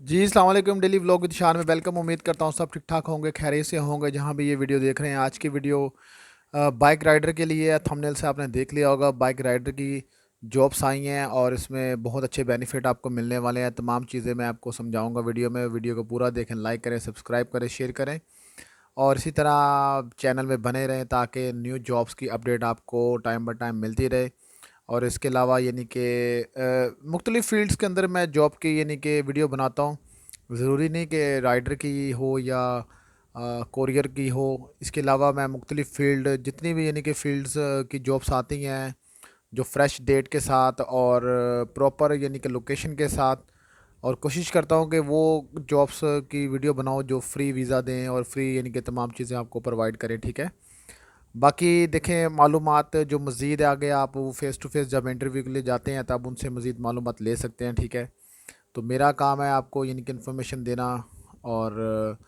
जी, अस्सलाम वालेकुम। Daily vlog with शान में वेलकम। उम्मीद करता हूँ सब ठीक ठाक होंगे, खैरियत से होंगे जहाँ भी ये वीडियो देख रहे हैं। आज की वीडियो बाइक राइडर के लिए है। थंबनेल से आपने देख लिया होगा, बाइक राइडर की जॉब्स आई हैं और इसमें बहुत अच्छे बेनिफिट आपको मिलने वाले हैं। तमाम चीज़ें मैं आपको समझाऊंगा वीडियो में। वीडियो को पूरा देखें, लाइक करें, सब्सक्राइब करें, शेयर करें और इसी तरह चैनल में बने रहें ताकि न्यू जॉब्स की अपडेट आपको टाइम बाय टाइम मिलती रहे। और इसके अलावा यानी कि मुख्तलिफ़ फ़ील्ड्स के अंदर मैं जॉब की यानी कि वीडियो बनाता हूँ। ज़रूरी नहीं कि राइडर की हो या कोरियर की हो। इसके अलावा मैं मुख्तलिफ़ फ़ील्ड जितनी भी यानी कि फ़ील्ड्स की जॉब्स आती हैं जो फ्रेश डेट के साथ और प्रॉपर यानी कि लोकेशन के साथ, और कोशिश करता हूँ कि वो जॉब्स की वीडियो बनाओ जो फ्री वीज़ा दें और फ्री यानी कि तमाम चीज़ें आपको प्रोवाइड करें। ठीक है। बाकी देखें, मालूमात जो मज़ीद आगे आप वो फ़ेस टू फ़ेस जब इंटरव्यू के लिए जाते हैं तब उनसे मज़ीद मालूमात ले सकते हैं। ठीक है। तो मेरा काम है आपको यानी कि इन्फॉर्मेशन देना और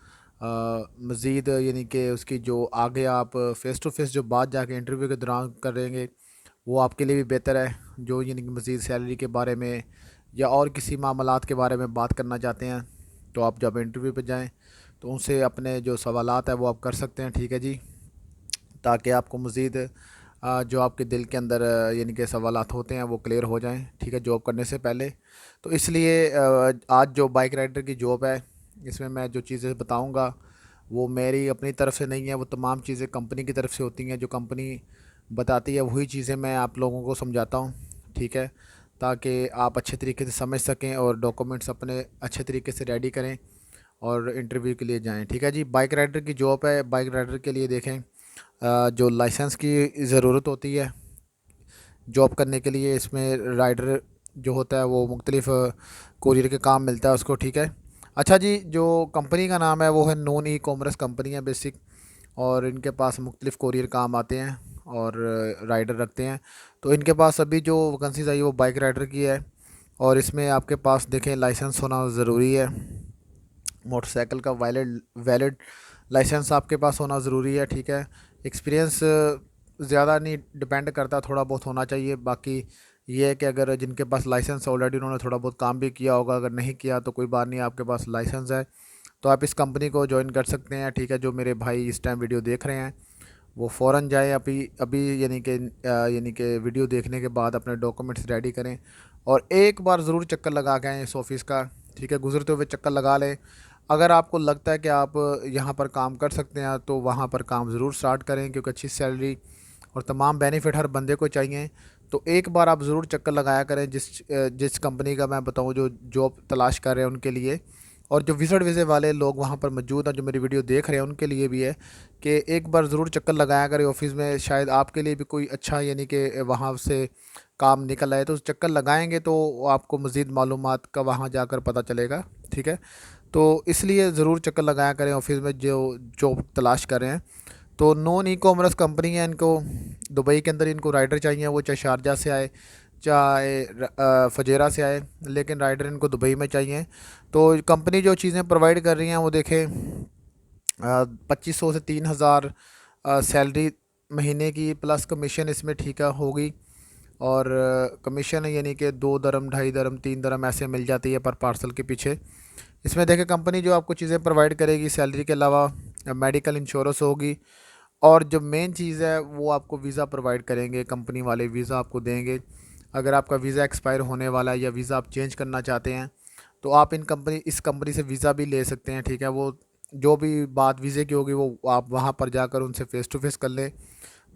मज़ीद यानी कि उसकी जो आगे आप फ़ेस टू फ़ेस जो बात जाके इंटरव्यू के दौरान करेंगे वो आपके लिए भी बेहतर है। जो यानी कि मज़ीद सैलरी के बारे में या और किसी मामलात के बारे में बात करना चाहते हैं तो आप जब इंटरव्यू पे जाएं तो उनसे अपने जो सवालात है वो आप कर सकते हैं। ठीक है जी। ताकि आपको मज़ीद जो आपके दिल के अंदर यानी कि सवालात होते हैं वो क्लियर हो जाएं। ठीक है, जॉब करने से पहले। तो इसलिए आज जो बाइक राइडर की जॉब है इसमें मैं जो चीज़ें बताऊंगा वो मेरी अपनी तरफ से नहीं है, वो तमाम चीज़ें कंपनी की तरफ से होती हैं। जो कंपनी बताती है वही चीज़ें मैं आप लोगों को समझाता हूँ। ठीक है, ताकि आप अच्छे तरीके से समझ सकें और डॉक्यूमेंट्स अपने अच्छे तरीके से रेडी करें और इंटरव्यू के लिए जाएं। ठीक है जी। बाइक राइडर की जॉब है। बाइक राइडर के लिए देखें, जो लाइसेंस की ज़रूरत होती है जॉब करने के लिए, इसमें राइडर जो होता है वो मुख्तलिफ़ कोरियर के काम मिलता है उसको। ठीक है। अच्छा जी, जो कंपनी का नाम है वो है नॉन ई कॉमर्स कंपनी है बेसिक, और इनके पास मुख्तलिफ़ कोरियर काम आते हैं और राइडर रखते हैं। तो इनके पास अभी जो वैकेंसीज आई वो बाइक राइडर की है और इसमें आपके पास देखें लाइसेंस होना ज़रूरी है। मोटरसाइकिल का वैलिड वैलिड लाइसेंस आपके पास होना ज़रूरी है। ठीक है। एक्सपीरियंस ज़्यादा नहीं डिपेंड करता, थोड़ा बहुत होना चाहिए। बाकी ये है कि अगर जिनके पास लाइसेंस ऑलरेडी उन्होंने थोड़ा बहुत काम भी किया होगा, अगर नहीं किया तो कोई बात नहीं, आपके पास लाइसेंस है तो आप इस कंपनी को ज्वाइन कर सकते हैं। ठीक है। जो मेरे भाई इस टाइम वीडियो देख रहे हैं वो फ़ौरन जाएँ अभी अभी, यानी कि वीडियो देखने के बाद अपने डॉक्यूमेंट्स रेडी करें और एक बार ज़रूर चक्कर लगा के आएँ इस ऑफ़िस का। ठीक है, गुज़रते हुए चक्कर लगा लें। अगर आपको लगता है कि आप यहाँ पर काम कर सकते हैं तो वहाँ पर काम ज़रूर स्टार्ट करें, क्योंकि अच्छी सैलरी और तमाम बेनिफिट हर बंदे को चाहिए। तो एक बार आप ज़रूर चक्कर लगाया करें जिस कंपनी का मैं बताऊँ जो जॉब तलाश कर रहे हैं उनके लिए। और जो विज़िट वीज़े वाले लोग वहाँ पर मौजूद हैं जो मेरी वीडियो देख रहे हैं उनके लिए भी है कि एक बार ज़रूर चक्कर लगाया करें ऑफ़िस में। शायद आपके लिए भी कोई अच्छा यानी कि वहाँ से काम निकल आए, तो चक्कर लगाएंगे तो आपको मज़ीद मालूमात का वहाँ जाकर पता चलेगा। ठीक है। तो इसलिए ज़रूर चक्कर लगाया करें ऑफ़िस में जो जॉब तलाश कर रहे हैं। तो नॉन ई कॉमर्स कंपनी है, इनको दुबई के अंदर इनको राइडर चाहिए, वो चाहे शारजा से आए चाहे फजेरा से आए, लेकिन राइडर इनको दुबई में चाहिए। तो कंपनी जो चीज़ें प्रोवाइड कर रही हैं वो देखें, 2500 से 3000 सैलरी महीने की प्लस कमीशन इसमें ठीक है होगी। और कमीशन यानी कि 2 दरम, 2.5 दरम, 3 दरम ऐसे मिल जाती है पर पार्सल के पीछे। इसमें देखें कंपनी जो आपको चीज़ें प्रोवाइड करेगी सैलरी के अलावा मेडिकल इंश्योरेंस होगी, और जो मेन चीज़ है वो आपको वीज़ा प्रोवाइड करेंगे। कंपनी वाले वीज़ा आपको देंगे। अगर आपका वीज़ा एक्सपायर होने वाला है या वीज़ा आप चेंज करना चाहते हैं तो आप इस कंपनी से वीज़ा भी ले सकते हैं। ठीक है। वो जो भी बात वीज़े की होगी वो आप वहाँ पर जाकर उनसे फ़ेस टू फेस कर लें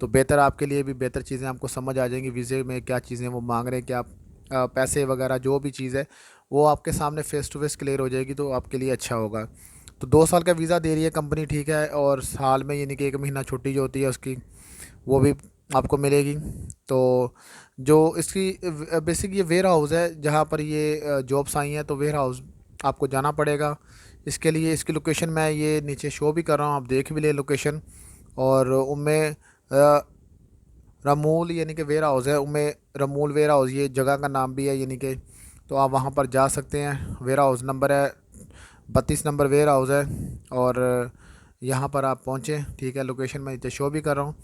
तो बेहतर, आपके लिए भी बेहतर चीज़ें आपको समझ आ जाएंगी। वीज़े में क्या चीज़ें वो मांग रहे हैं, क्या पैसे वगैरह जो भी चीज़ है वो आपके सामने फ़ेस टू फेस क्लियर हो जाएगी तो आपके लिए अच्छा होगा। तो 2 साल का वीज़ा दे रही है कंपनी। ठीक है। और साल में यानी कि 1 महीना छुट्टी जो होती है उसकी वो भी आपको मिलेगी। तो जो इसकी बेसिक ये वेयर हाउस है जहाँ पर ये जॉब्स आई हैं, तो वेयर हाउस आपको जाना पड़ेगा। इसके लिए इसकी लोकेशन मैं ये नीचे शो भी कर रहा हूँ, आप देख भी ले लोकेशन। और उनमें रमूल यानी कि वेयर हाउस है, उनमें रमूल वेयर हाउस ये जगह का नाम भी है यानी कि। तो आप वहाँ पर जा सकते हैं। वेयर हाउस नंबर है 32 नंबर वेयर हाउस है और यहाँ पर आप पहुँचें। ठीक है, लोकेशन मैं नीचे शो भी कर रहा हूँ।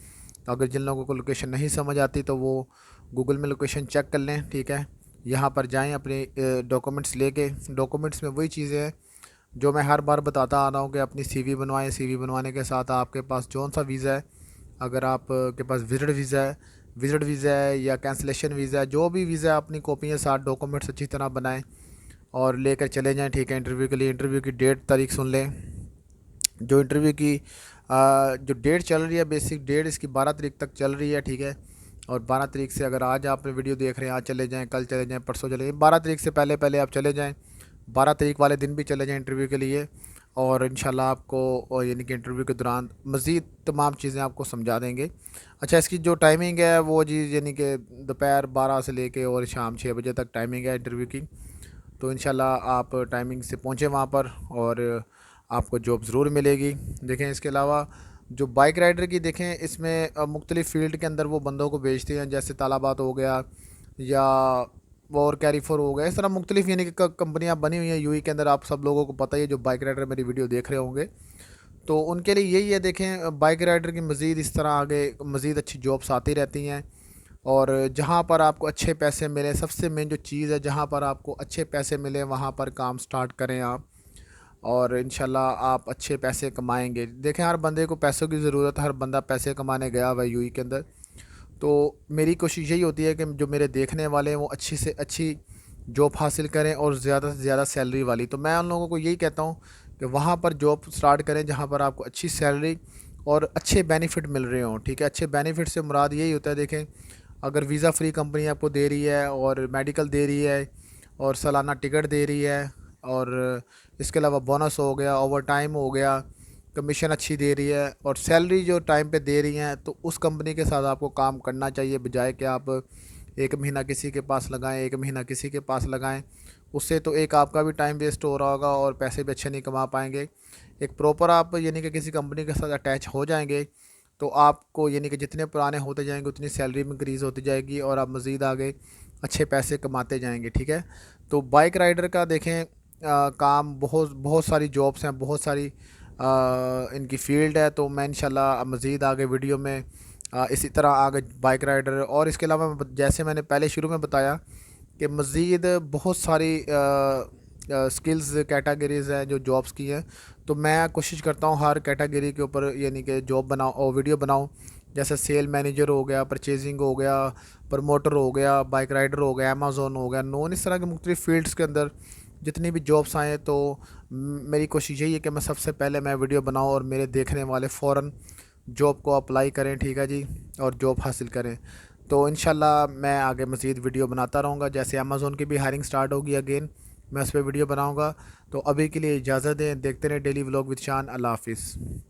तो अगर जिन लोगों को लोकेशन नहीं समझ आती तो वो गूगल में लोकेशन चेक कर लें। ठीक है, यहाँ पर जाएं अपने डॉक्यूमेंट्स लेके। डॉक्यूमेंट्स में वही चीज़ें हैं जो मैं हर बार बताता आ रहा हूँ कि अपनी सीवी बनवाएं। सीवी बनवाने के साथ आपके पास जौन सा वीज़ा है, अगर आप के पास विज़िट वीज़ा है या कैंसिलेशन वीज़ा है, जो भी वीज़ा है अपनी कॉपी के साथ डॉक्यूमेंट्स अच्छी तरह बनाएं और लेकर चले जाएं। ठीक है, इंटरव्यू के लिए इंटरव्यू की डेट तारीख सुन लें। जो इंटरव्यू की जो डेट चल रही है, बेसिक डेट इसकी 12 तारीख तक चल रही है। ठीक है, और 12 तारीख से अगर आज आप वीडियो देख रहे हैं, आज चले जाएं, कल चले जाएं, परसों चले जाएं, 12 तारीख से पहले पहले आप चले जाएं। 12 तारीख वाले दिन भी चले जाएं इंटरव्यू के लिए, और इंशाल्लाह आपको यानी कि इंटरव्यू के दौरान मज़ीद तमाम चीज़ें आपको समझा देंगे। अच्छा, इसकी जो टाइमिंग है वो जी यानी कि दोपहर 12 से लेके और शाम 6 बजे तक टाइमिंग है इंटरव्यू की। तो इंशाल्लाह आप टाइमिंग से पहुँचें वहाँ पर और आपको जॉब ज़रूर मिलेगी। देखें, इसके अलावा जो बाइक राइडर की देखें, इसमें मुख्तलिफ़ फ़ील्ड के अंदर वो बंदों को भेजते हैं, जैसे तालाबात हो गया या और कैरीफोर हो गया। इस तरह मुख्तलिफ़ यानी कि कंपनियाँ बनी हुई हैं यूएई के अंदर। आप सब लोगों को पता ही है, जो बाइक राइडर मेरी वीडियो देख रहे होंगे, तो उनके लिए यही है। देखें, बाइक राइडर की मज़ीद इस तरह आगे मज़ीद अच्छी जॉब्स आती रहती हैं, और जहाँ पर आपको अच्छे पैसे मिले, सबसे मेन जो चीज़ है, जहाँ पर आपको अच्छे पैसे मिले वहाँ पर काम स्टार्ट करें आप, और इंशाल्लाह आप अच्छे पैसे कमाएंगे। देखें, हर बंदे को पैसों की ज़रूरत है, हर बंदा पैसे कमाने गया हुआ है यूएई के अंदर। तो मेरी कोशिश यही होती है कि जो मेरे देखने वाले हैं वो अच्छी से अच्छी जॉब हासिल करें और ज़्यादा से ज़्यादा सैलरी वाली। तो मैं उन लोगों को यही कहता हूँ कि वहाँ पर जॉब स्टार्ट करें जहाँ पर आपको अच्छी सैलरी और अच्छे बेनिफिट मिल रहे हों। ठीक है, अच्छे बेनिफिट से मुराद यही होता है, देखें, अगर वीज़ा फ्री कंपनी आपको दे रही है और मेडिकल दे रही है और सालाना टिकट दे रही है, और इसके अलावा बोनस हो गया, ओवर टाइम हो गया, कमीशन अच्छी दे रही है और सैलरी जो टाइम पे दे रही हैं, तो उस कंपनी के साथ आपको काम करना चाहिए, बजाय कि आप एक महीना किसी के पास लगाएं, एक महीना किसी के पास लगाएं। उससे तो एक आपका भी टाइम वेस्ट हो रहा होगा और पैसे भी अच्छे नहीं कमा पाएंगे। एक प्रॉपर आप यानी कि किसी कंपनी के साथ अटैच हो जाएंगे तो आपको यानी कि जितने पुराने होते जाएंगे उतनी सैलरी में इंक्रीज़ होती जाएगी और आप मज़ीद आगे अच्छे पैसे कमाते जाएंगे। ठीक है, तो बाइक राइडर का देखें काम बहुत बहुत सारी जॉब्स हैं, बहुत सारी इनकी फ़ील्ड है। तो मैं इंशाल्लाह मज़ीद आगे वीडियो में इसी तरह आगे बाइक राइडर, और इसके अलावा जैसे मैंने पहले शुरू में बताया कि मज़ीद बहुत सारी स्किल्स कैटेगरीज़ हैं जो जॉब्स की हैं। तो मैं कोशिश करता हूँ हर कैटेगरी के ऊपर यानी कि जॉब बनाऊँ और वीडियो बनाऊँ। जैसे सेल मैनेजर हो गया, परचेजिंग हो गया, प्रमोटर हो गया, बाइक राइडर हो गया, अमेज़न हो गया, नोन, इस तरह के मुख्तलिफ़ फ़ील्ड्स के अंदर जितनी भी जॉब्स आएँ, तो मेरी कोशिश यही है कि मैं सबसे पहले मैं वीडियो बनाऊँ और मेरे देखने वाले फ़ौरन जॉब को अप्लाई करें। ठीक है जी, और जॉब हासिल करें। तो इंशाल्लाह मैं आगे मज़ीद वीडियो बनाता रहूँगा। जैसे अमेज़न की भी हायरिंग स्टार्ट होगी अगेन, मैं उस पर वीडियो बनाऊँगा। तो अभी के लिए इजाज़त दें, देखते रहें डेली व्लॉग विद शान। अल्लाह हाफ़िज़।